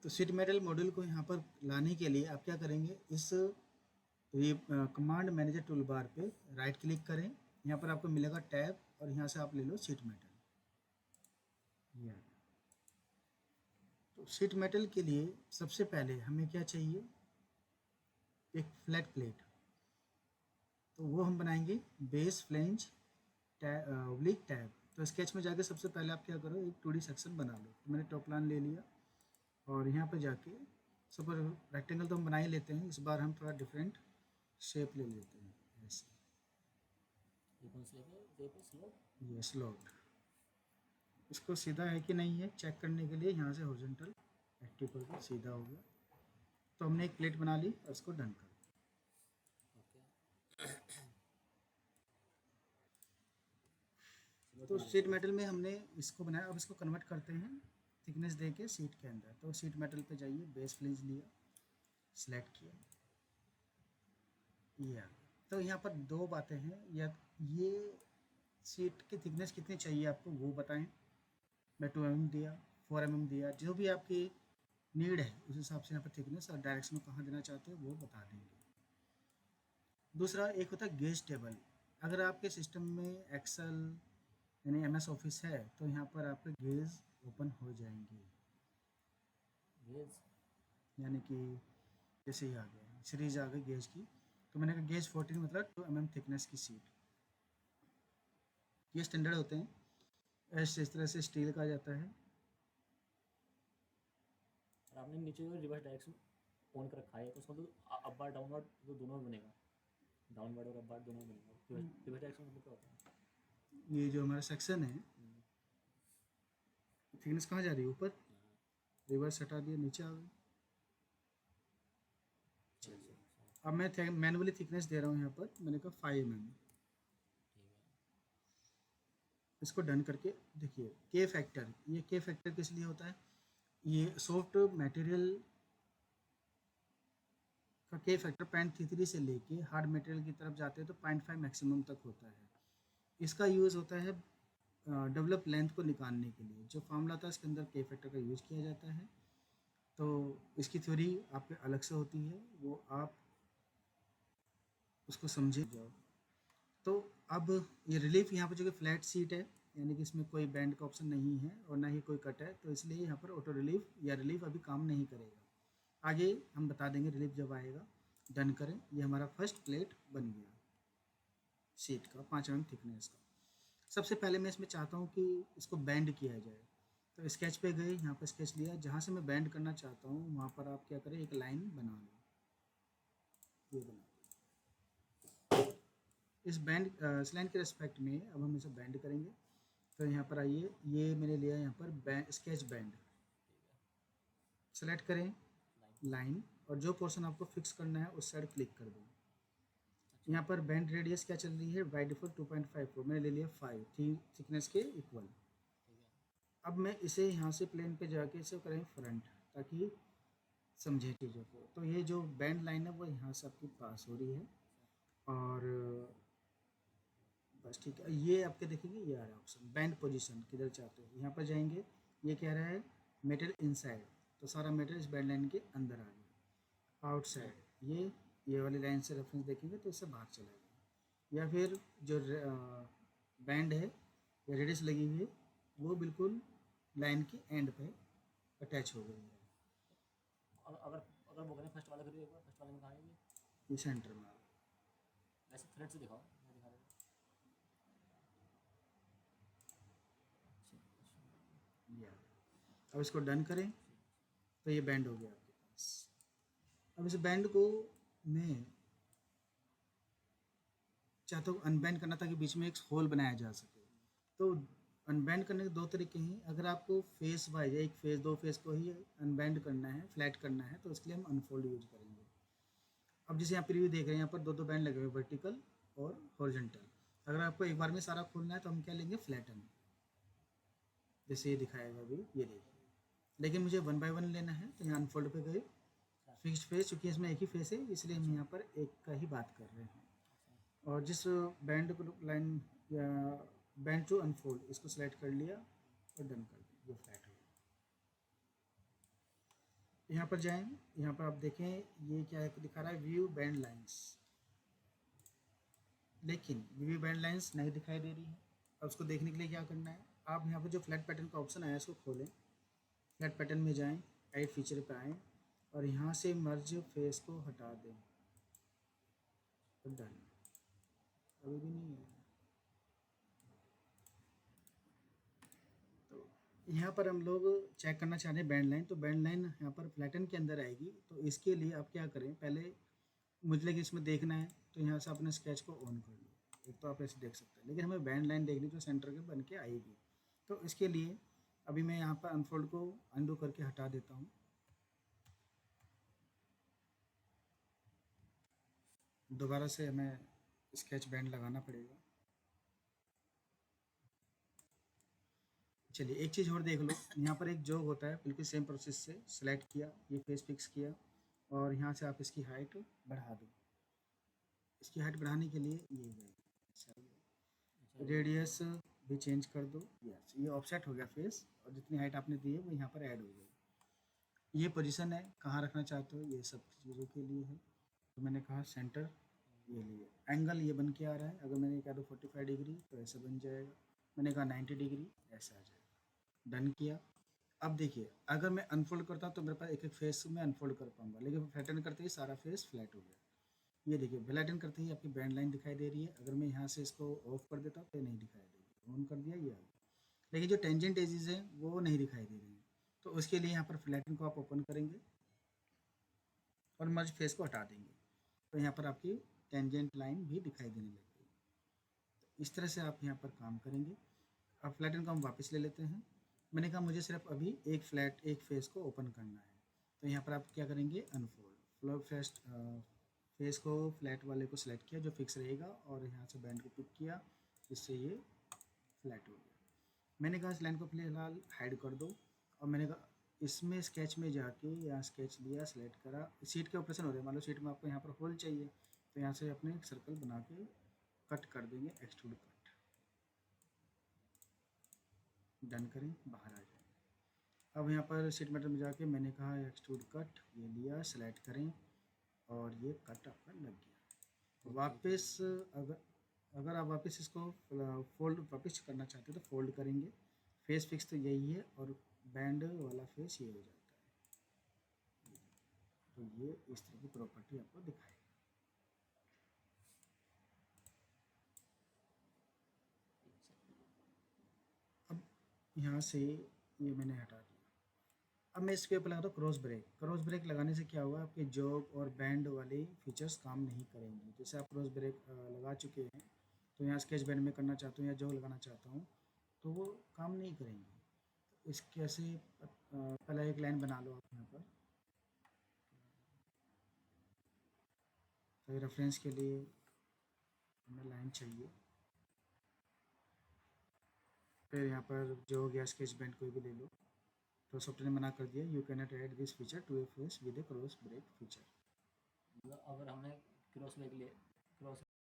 तो sheet metal module को यहाँ पर लाने के लिए आप क्या करेंगे, इस कमांड मैनेजर टूल बार पे राइट क्लिक करें, यहाँ पर आपको मिलेगा टैब और यहाँ से आप ले लो शीट मेटल। तो शीट मेटल के लिए सबसे पहले हमें क्या चाहिए, एक फ्लैट प्लेट। तो वो हम बनाएंगे बेस फ्लेंज ओब्लिक टैब। तो स्केच में जाके सबसे पहले आप क्या करो, एक 2D सेक्शन बना लो। तो मैंने टॉप प्लान ले लिया और यहाँ पे जाके सुपर रेक्टेंगल तो हम बना ही लेते हैं, इस बार हम थोड़ा डिफरेंट शेप ले लेते हैं ऐसे। ये स्लॉट, इसको सीधा है कि नहीं है चेक करने के लिए यहाँ से हॉरिजॉन्टल एक्टिव करके सीधा हो गया। तो हमने एक प्लेट बना ली और इसको डन कर। तो शीट मेटल में हमने इसको बनाया, अब इसको कन्वर्ट करते हैं थिकनेस दे के शीट के अंदर। तो शीट मेटल पे जाइए, बेस फ्लेंज लिया, सिलेक्ट किया, ये आ गया। तो यहाँ पर दो बातें हैं, या ये शीट की थिकनेस कितनी चाहिए आपको वो बताएं। मैं 2 mm दिया, 4 mm दिया, जो भी आपकी नीड है उस हिसाब से यहाँ पर थिकनेस और डायरेक्शन कहाँ देना चाहते हो वो बता देंगे। दूसरा एक होता है गेज टेबल। अगर आपके सिस्टम में एक्सेल यानी MS ऑफिस है तो यहाँ पर आपके गेज ओपन हो जाएंगे। गेज यानी कि जैसे ही आ गया सीरीज आ गई गेज की, तो मैंने कहा गेज 14 मतलब 2 mm थिकनेस की शीट। ये स्टैंडर्ड होते हैं, ऐसे इस तरह से स्टील का जाता है। और आपने नीचे रिवर्स डायरेक्शन ऑन कर रखा है तो उसका तो अप बार डाउनवर्ड तो दोनों में बनेगा, डाउनवर्ड और अप बार दोनों में बनेगा। रिवर्स डायरेक्शन मतलब क्या होता है? ये जो हमारा सेक्शन है थिकनेस कहाँ जा रही है, ऊपर, रिवर्स हटा दिया नीचे आ गई। अब मैं मैनुअली थिकनेस दे रहा हूँ यहाँ पर, मैंने कहा 5 mm। इसको डन करके देखिए के फैक्टर, ये के फैक्टर किस लिए होता है, ये सॉफ्ट मटेरियल का के फैक्टर 0.33 से लेके हार्ड मटेरियल की तरफ जाते हैं तो 0.5 मैक्सिमम तक होता है। इसका यूज़ होता है डेवलप लेंथ को निकालने के लिए। जो फार्मूला था इसके अंदर के फैक्टर का यूज़ किया जाता है। तो इसकी थ्योरी आपके अलग से होती है, वो आप उसको समझे जाओ। तो अब ये रिलीफ यहाँ पर जो कि फ्लैट सीट है, यानी कि इसमें कोई बैंड का ऑप्शन नहीं है और ना ही कोई कट है, तो इसलिए यहाँ पर ऑटो रिलीफ या रिलीफ अभी काम नहीं करेगा। आगे हम बता देंगे रिलीफ जब आएगा। डन करें, ये हमारा फर्स्ट प्लेट बन गया सीट का 5 mm थिकनेस का। सबसे पहले मैं इसमें चाहता हूँ कि इसको बैंड किया जाए। तो स्केच पे गए, यहाँ पर स्केच लिया, जहाँ से मैं बैंड करना चाहता हूँ वहाँ पर आप क्या करें, एक लाइन बना लो, ये बना। इस बैंड इस लाइन के रेस्पेक्ट में अब हम इसे बैंड करेंगे। तो यहाँ पर आइए, ये मैंने लिया यहाँ पर स्केच बैंड, सेलेक्ट करें लाइन, और जो पोर्शन आपको फिक्स करना है उस साइड क्लिक कर दो। यहाँ पर बैंड रेडियस क्या चल रही है, बाई डिफॉल्ट 2.54, मैंने ले लिया 5 थिकनेस के इक्वल। अब मैं इसे यहाँ से प्लेन पे जाके इसे करें फ्रंट, ताकि समझे चीज़ों को। तो ये जो बैंड लाइन है वो यहाँ से आपकी पास हो रही है, और बस ठीक है। ये आपके देखेंगे ये आ रहा है ऑप्शन बैंड पोजीशन, किधर चाहते हो यहाँ पर जाएंगे। ये कह रहा है मेटल इनसाइड, तो सारा मेटल इस बैंड लाइन के अंदर आ गया। आउटसाइड ये वाली लाइन से रेफरेंस देखेंगे तो इससे बाहर चला गया। या फिर जो बैंड है या रेडियस लगी हुई है वो बिल्कुल लाइन के एंड पे अटैच हो गई है। अगर अगर वो करें फर्स्ट वाला करिए एक बार, फर्स्ट वाले में कहाँ है ये सेंटर में ऐसे थ्रेड से दिखाओ, मैं दिखा रहा हूँ। अब इसको डन करें तो ये बैंड हो गया आपके पास। अब इस बैंड को मैं चाहता हूँ अनबैंड करना, ताकि बीच में एक होल बनाया जा सके। तो अनबैंड करने के दो तरीके हैं। अगर आपको फेस वाइज एक फेस दो फेस को ही अनबैंड करना है, फ्लैट करना है, तो इसके लिए हम अनफोल्ड यूज करेंगे। अब जैसे यहाँ प्रीव्यू देख रहे हैं, यहाँ पर दो बैंड लगे हुए, वर्टिकल और हॉरिजॉन्टल। अगर आपको एक बार में सारा खोलना है तो हम क्या लेंगे, फ्लैटन, जैसे ये दिखाएगा अभी, ये देखिए। लेकिन मुझे 1 by 1 लेना है, तो यहाँ अनफोल्ड पे गए, फिक्स्ड फेस, चूँकि इसमें एक ही फेस है इसलिए हम यहाँ पर एक का ही बात कर रहे हैं। और जिस बैंड को लाइन या बैंड टू अनफोल्ड, इसको सेलेक्ट कर लिया और डन कर दिया, ये फ्लैट हो गया। यहाँ पर जाएं, यहाँ पर आप देखें ये क्या है दिखा रहा है, व्यू बैंड लाइंस, लेकिन व्यू बैंड लाइंस नहीं दिखाई दे रही है। अब उसको देखने के लिए क्या करना है, आप यहाँ पर जो फ्लैट पैटर्न का ऑप्शन आया इसको खोलें, फ्लैट पैटर्न में जाएं, एड फीचर पे आएँ और यहाँ से मर्ज फेस को हटा दें। डन, अभी भी नहीं है। तो यहाँ पर हम लोग चेक करना चाह रहे हैं बैंड लाइन, तो बैंड लाइन यहाँ पर फ्लैटन के अंदर आएगी। तो इसके लिए आप क्या करें, पहले मुझे लगे इसमें देखना है तो यहाँ से अपने स्केच को ऑन कर लो, एक तो आप ऐसे देख सकते हैं, लेकिन हमें बैंड लाइन देखनी जो सेंटर के बन के आएगी। तो इसके लिए अभी मैं यहाँ पर अनफोल्ड को अंडू करके हटा देता हूँ। दोबारा से हमें स्केच बैंड लगाना पड़ेगा। चलिए एक चीज़ और देख लो, यहाँ पर एक जॉब होता है, बिल्कुल सेम प्रोसेस से सेलेक्ट किया, ये फेस फिक्स किया और यहाँ से आप इसकी हाइट बढ़ा दो। इसकी हाइट बढ़ाने के लिए ये रेडियस भी चेंज कर दो। यस, ये ऑफसेट हो गया फेस और जितनी हाइट आपने दी है वो यहाँ पर ऐड हो गई। ये पोजीशन है, कहाँ रखना चाहते हो, ये सब चीज़ों के लिए है। तो मैंने कहा सेंटर, ये लिए एंगल ये बन के आ रहा है, अगर मैंने कहा तो 45 डिग्री तो ऐसा बन जाएगा, मैंने कहा 90 डिग्री ऐसा आ जाएगा। डन किया। अब देखिए अगर मैं अनफोल्ड करता तो मेरे पास एक एक फेस में अनफोल्ड कर पाऊंगा, लेकिन फ्लैटन करते ही सारा फेस फ्लैट हो गया। ये देखिए फ्लैटन करते ही आपकी बैंड लाइन दिखाई दे रही है। अगर मैं यहाँ से इसको ऑफ कर देता तो नहीं दिखाई देगी, ऑन कर दिया ये आ गया, लेकिन जो टेंजेंट एजेस हैं वो नहीं दिखाई दे रही हैं। तो उसके लिए यहाँ पर फ्लैटन को आप ओपन करेंगे और मर्ज फेस को हटा देंगे, तो यहाँ पर आपकी टेंजेंट लाइन भी दिखाई देने लग गई। तो इस तरह से आप यहाँ पर काम करेंगे। अब फ्लैटन को हम वापस ले लेते हैं। मैंने कहा मुझे सिर्फ अभी एक फेस को ओपन करना है, तो यहाँ पर आप क्या करेंगे, अनफोल्ड फ्लो फेस्ट फेस को फ्लैट वाले को सिलेक्ट किया जो फिक्स रहेगा और यहाँ से बैंड को पिक किया, जिससे ये फ्लैट हो गया। मैंने कहा इस लाइन को फिलहाल हाइड कर दो और मैंने कहा इसमें स्केच में जाके यहाँ स्केच लिया, सेलेक्ट करा, सीट के ऑपरेशन हो रहे हैं, मान लो सीट में आपको यहाँ पर होल चाहिए तो यहाँ से अपने एक सर्कल बना के कट कर देंगे, एक्सट्रूड कट। डन करें, बाहर आ जाए। अब यहाँ पर सीट मेटल में जाके मैंने कहा एक्सट्रूड कट, ये लिया, सेलेक्ट करें और ये कट आपका लग गया। वापस अगर अगर आप वापस इसको फोल्ड वापस करना चाहते हो तो फोल्ड करेंगे। फेस फिक्स तो यही है और बैंड वाला फेस ये हो जाता है। तो ये इस तरह की प्रॉपर्टी आपको दिखाएगी। अब यहाँ से ये मैंने हटा दिया। अब मैं इसके ऊपर लगा क्रॉस ब्रेक। क्रॉस ब्रेक लगाने से क्या हुआ, आपके जॉब और बैंड वाले फीचर्स काम नहीं करेंगे। जैसे आप क्रॉस ब्रेक लगा चुके हैं तो यहाँ स्केच बैंड में करना चाहता हूँ या जॉब लगाना चाहता हूँ तो वो काम नहीं करेंगे। तो इसके से पहले एक लाइन बना लो आप यहाँ पर, तो रेफरेंस के लिए हमें लाइन चाहिए। फिर यहाँ पर जो हो गया स्केच बैंड कोई भी ले लो, तो सॉफ्टवेयर ने मना कर दिया, you can not add this feature to a face with a cross break feature. मतलब अगर हमने क्रॉस ब्रेक लिए क्रॉस